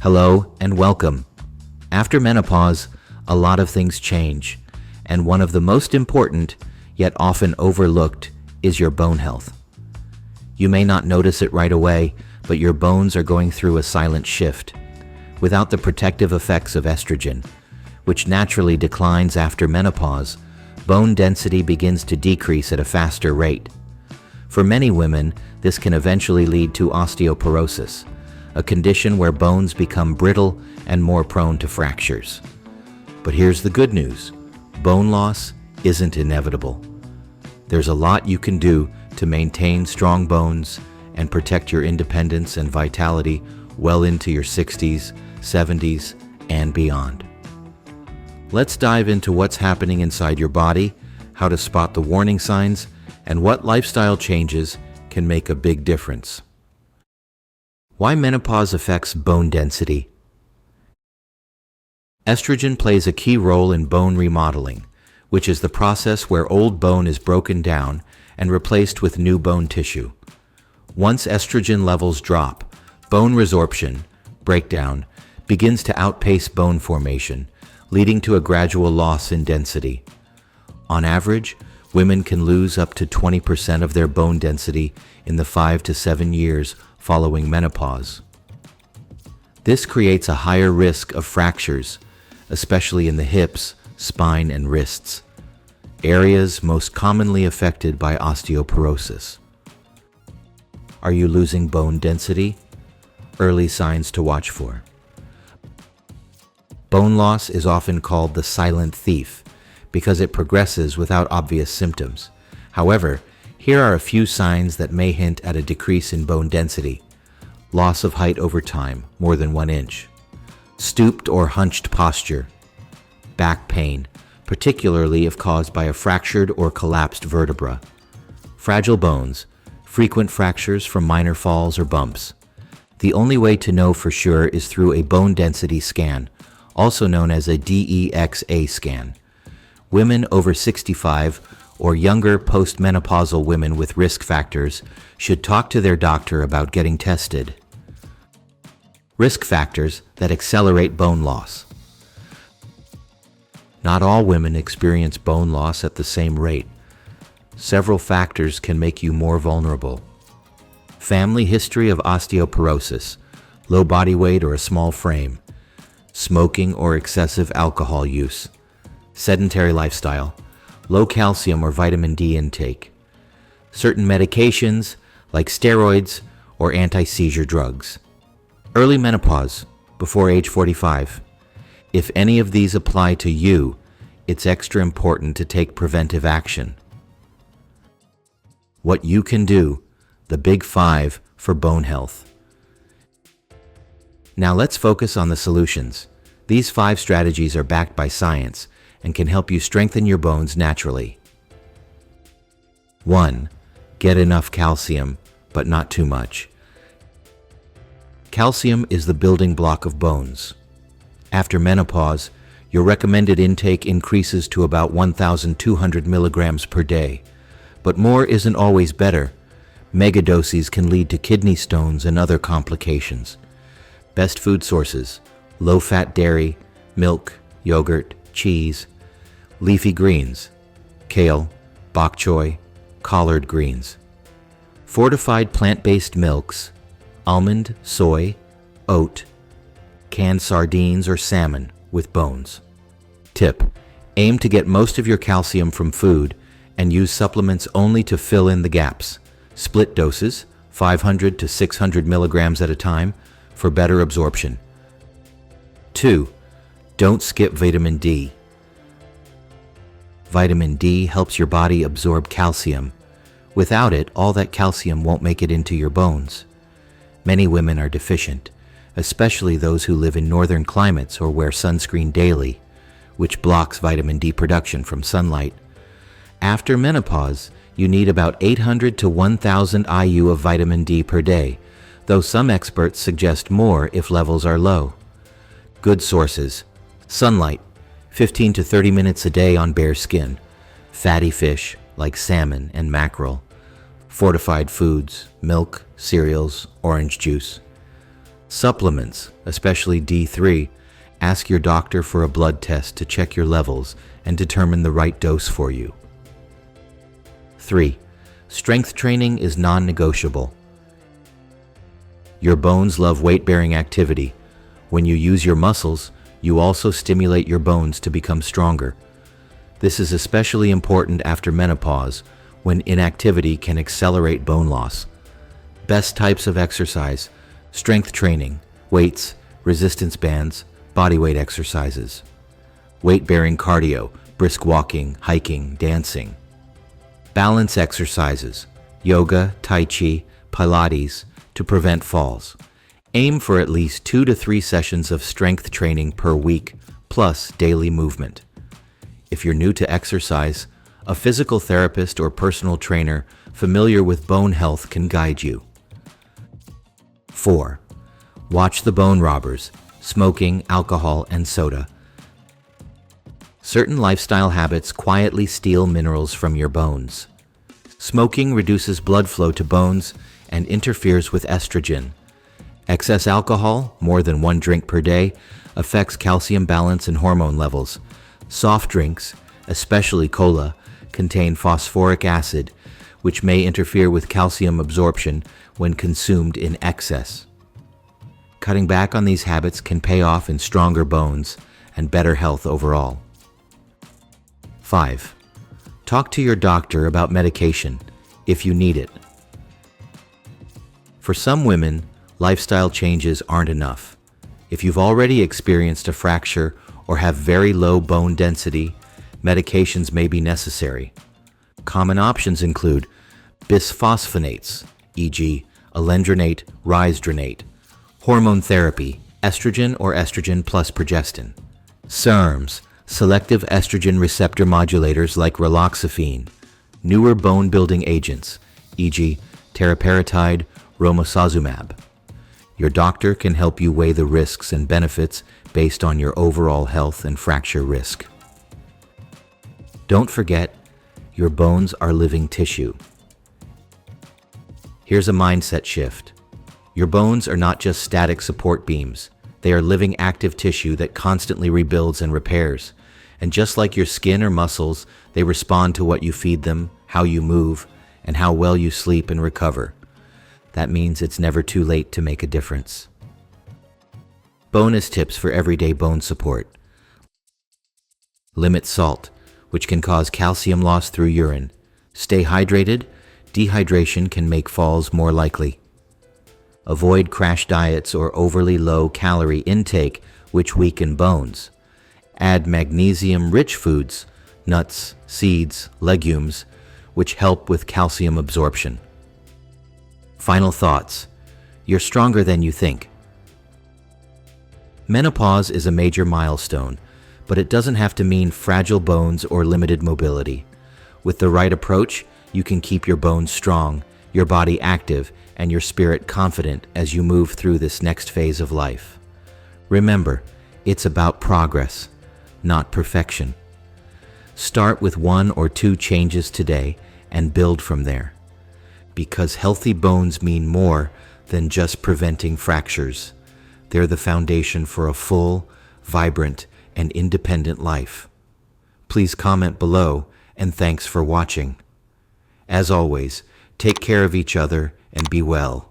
Hello and welcome. After menopause, a lot of things change, and one of the most important, yet often overlooked, is your bone health. You may not notice it right away, but your bones are going through a silent shift. Without the protective effects of estrogen, which naturally declines after menopause, bone density begins to decrease at a faster rate. For many women, this can eventually lead to osteoporosis, a condition where bones become brittle and more prone to fractures. But here's the good news. Bone loss isn't inevitable. There's a lot you can do to maintain strong bones and protect your independence and vitality well into your 60s, 70s, and beyond. Let's dive into what's happening inside your body, how to spot the warning signs, and what lifestyle changes can make a big difference. Why menopause affects bone density. Estrogen plays a key role in bone remodeling, which is the process where old bone is broken down and replaced with new bone tissue. Once estrogen levels drop, bone resorption, breakdown, begins to outpace bone formation, leading to a gradual loss in density. On average, women can lose up to 20% of their bone density in the 5 to 7 years following menopause. This creates a higher risk of fractures, especially in the hips, spine, and wrists, areas most commonly affected by osteoporosis. Are you losing bone density? Early signs to watch for. Bone loss is often called the silent thief because it progresses without obvious symptoms. However, here are a few signs that may hint at a decrease in bone density. Loss of height over time, more than 1 inch. Stooped or hunched posture. Back pain, particularly if caused by a fractured or collapsed vertebra. Fragile bones, frequent fractures from minor falls or bumps. The only way to know for sure is through a bone density scan, also known as a DEXA scan. Women over 65 or younger postmenopausal women with risk factors should talk to their doctor about getting tested. Risk factors that accelerate bone loss. Not all women experience bone loss at the same rate. Several factors can make you more vulnerable. Family history of osteoporosis, low body weight or a small frame, smoking or excessive alcohol use, sedentary lifestyle, low calcium or vitamin D intake, certain medications like steroids or anti-seizure drugs. Early menopause, before age 45. If any of these apply to you, it's extra important to take preventive action. What you can do, the Big 5 for bone health. Now let's focus on the solutions. These 5 strategies are backed by science and can help you strengthen your bones naturally. 1. Get enough calcium, but not too much. Calcium is the building block of bones. After menopause, your recommended intake increases to about 1,200 milligrams per day. But more isn't always better. Megadoses can lead to kidney stones and other complications. Best food sources: low-fat dairy, milk, yogurt, cheese, leafy greens, kale, bok choy, collard greens. Fortified plant-based milks, almond, soy, oat, canned sardines or salmon with bones. Tip: aim to get most of your calcium from food and use supplements only to fill in the gaps. Split doses, 500 to 600 milligrams at a time, for better absorption. 2. Don't skip vitamin D. Vitamin D helps your body absorb calcium. Without it, all that calcium won't make it into your bones. Many women are deficient, especially those who live in northern climates or wear sunscreen daily, which blocks vitamin D production from sunlight. After menopause, you need about 800 to 1,000 IU of vitamin D per day, though some experts suggest more if levels are low. Good sources: sunlight, 15 to 30 minutes a day on bare skin, fatty fish like salmon and mackerel, fortified foods, milk, cereals, orange juice. Supplements, especially D3, ask your doctor for a blood test to check your levels and determine the right dose for you. 3. Strength training is non-negotiable. Your bones love weight-bearing activity. When you use your muscles, you also stimulate your bones to become stronger. This is especially important after menopause, when inactivity can accelerate bone loss. Best types of exercise: strength training, weights, resistance bands, bodyweight exercises. Weight-bearing cardio, brisk walking, hiking, dancing. Balance exercises, yoga, tai chi, Pilates, to prevent falls. Aim for at least 2 to 3 sessions of strength training per week, plus daily movement. If you're new to exercise, a physical therapist or personal trainer familiar with bone health can guide you. 4. Watch the bone robbers: smoking, alcohol, and soda. Certain lifestyle habits quietly steal minerals from your bones. Smoking reduces blood flow to bones and interferes with estrogen. Excess alcohol, more than 1 drink per day, affects calcium balance and hormone levels. Soft drinks, especially cola, contain phosphoric acid, which may interfere with calcium absorption when consumed in excess. Cutting back on these habits can pay off in stronger bones and better health overall. 5. Talk to your doctor about medication if you need it. For some women, lifestyle changes aren't enough. If you've already experienced a fracture or have very low bone density, medications may be necessary. Common options include bisphosphonates, e.g., alendronate, risdronate; hormone therapy, estrogen or estrogen plus progestin; SERMs, selective estrogen receptor modulators like raloxifene; newer bone-building agents, e.g., teriparatide, romosozumab. Your doctor can help you weigh the risks and benefits based on your overall health and fracture risk. Don't forget, your bones are living tissue. Here's a mindset shift. Your bones are not just static support beams. They are living active tissue that constantly rebuilds and repairs. And just like your skin or muscles, they respond to what you feed them, how you move, and how well you sleep and recover. That means it's never too late to make a difference. Bonus tips for everyday bone support. Limit salt, which can cause calcium loss through urine. Stay hydrated. Dehydration can make falls more likely. Avoid crash diets or overly low calorie intake, which weaken bones. Add magnesium-rich foods, nuts, seeds, legumes, which help with calcium absorption. Final thoughts. You're stronger than you think. Menopause is a major milestone, but it doesn't have to mean fragile bones or limited mobility. With the right approach, you can keep your bones strong, your body active, and your spirit confident as you move through this next phase of life. Remember, it's about progress, not perfection. Start with 1 or 2 changes today and build from there. Because healthy bones mean more than just preventing fractures. They're the foundation for a full, vibrant, and independent life. Please comment below, and thanks for watching. As always, take care of each other and be well.